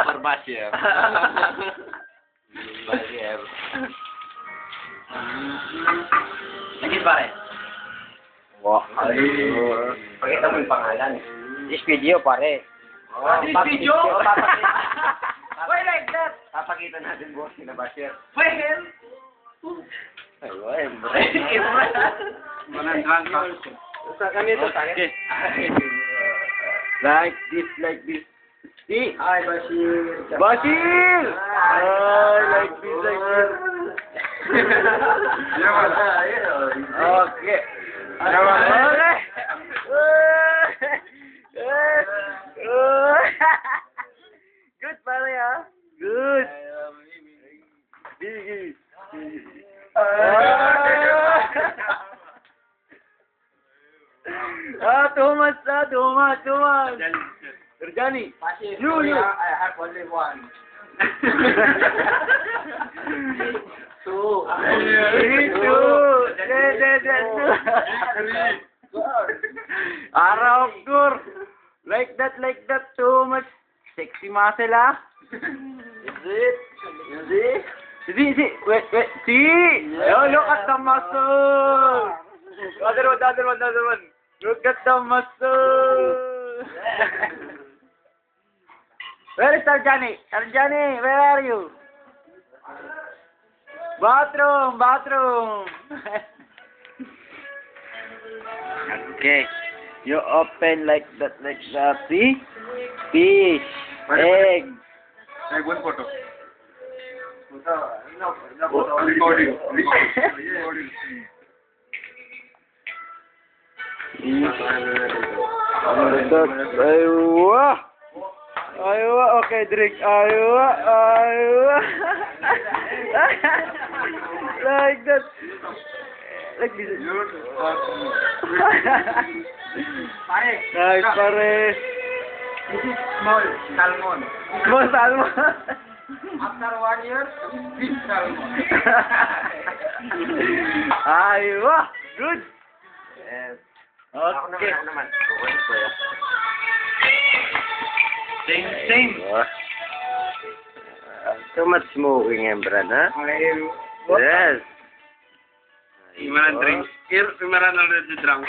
Perbasir. Perbasir. Lagi pare. Wah, Pakita mo yung pangalan. this video pare. This video? Why like that? Papakita natin boss sila Basir. Well. Ayun, Sa kanito, Okay. Like this. See? Hi Basir. Bashir! Like this. Okay. Good pare ah. Good. Too much. Terjani. You. I have only one. Two. Arab Gur. Like that. Too much. Sexy muscle ah. Is it? See. Wait. See. Oh, look at the muscle. Other one. Look at the muscle. Where is Tarjani? Tarjani, where are you? Bathroom. Okay. You open like that. See? Fish. Egg. Take one photo. No. Recording. Aywa, okay, drink. Aywa. Like that. Like this. Nice, pare. This is small salmon. Small salmon. After 1 year, big salmon. Aywa, good. Yes. Okay. Ako naman. Same. Too much smoking, Embran, ha? Yes. Imran drink. Imran already drunk.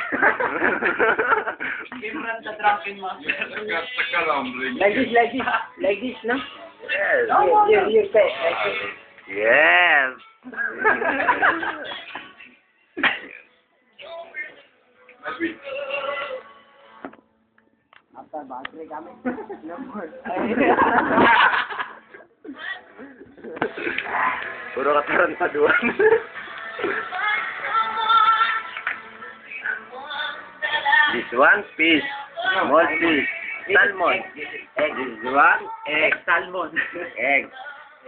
Imran the drunken master. Like this, no? Yes. You say. Yes. After birthday kami. Puro katarantaduan. This one fish, small fish, salmon. This one egg, salmon. Egg.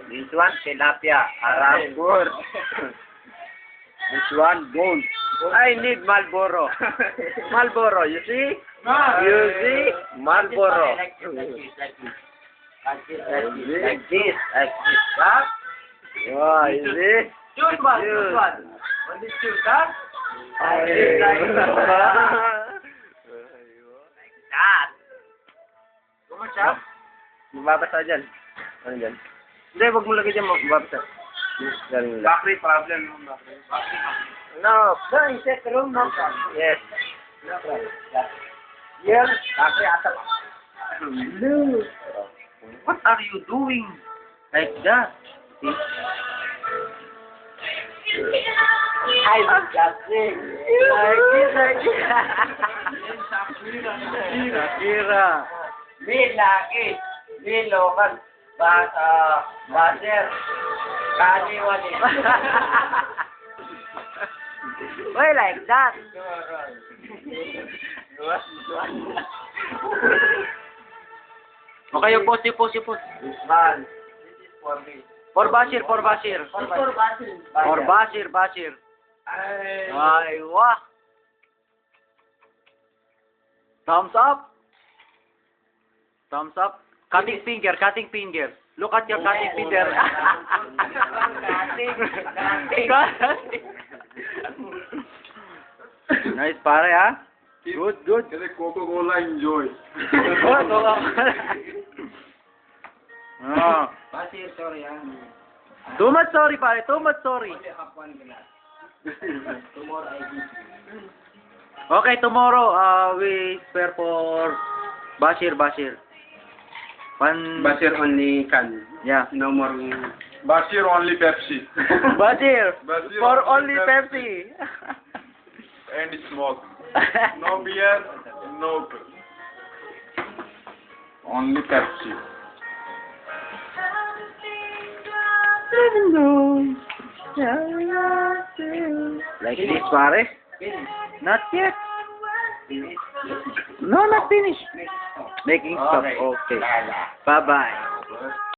This one tilapia, arambur. This one gold. I need Marlboro. Marlboro, you see? You see? Marlboro. Like this. Huh? Wow, you see? Choose one. Only choose, huh? That. Kumasya? Mababasa dyan. Ano dyan? Hindi, huwag mo lagay dyan, mababasa. Ganun lang. Battery problem. No, in check room, no problem. Yes. No problem. Here, battery atal. No. What are you doing? Like that? See? I was just saying. Like this. Shakira. Laki. Local. Baser. Kaniwali. Why like that? Okay, you post. This man. This is for me. For Bashir. For Basil. For Bashir. Ay, wah. Thumbs up. Cutting finger. Look at your cutting finger. Nice pare, ha? Good, good. Kasi Coca-Cola enjoy. Oh, Coca-Cola. Ah. Basir, sorry ah. Too much sorry, pare. Too much sorry. Only have one glass. Tomorrow I give you. Okay, tomorrow, we spare for Bashir. Basir only can. Yeah. No more. Bashir only Pepsi. Bashir, Bashir for only only Pepsi. And smoke. No beer, no. Only Pepsi. Like this, pare? Finish. Not yet. Finish. No, not finished. Next stop. Making stuff. Okay. Okay. Lala. Bye-bye.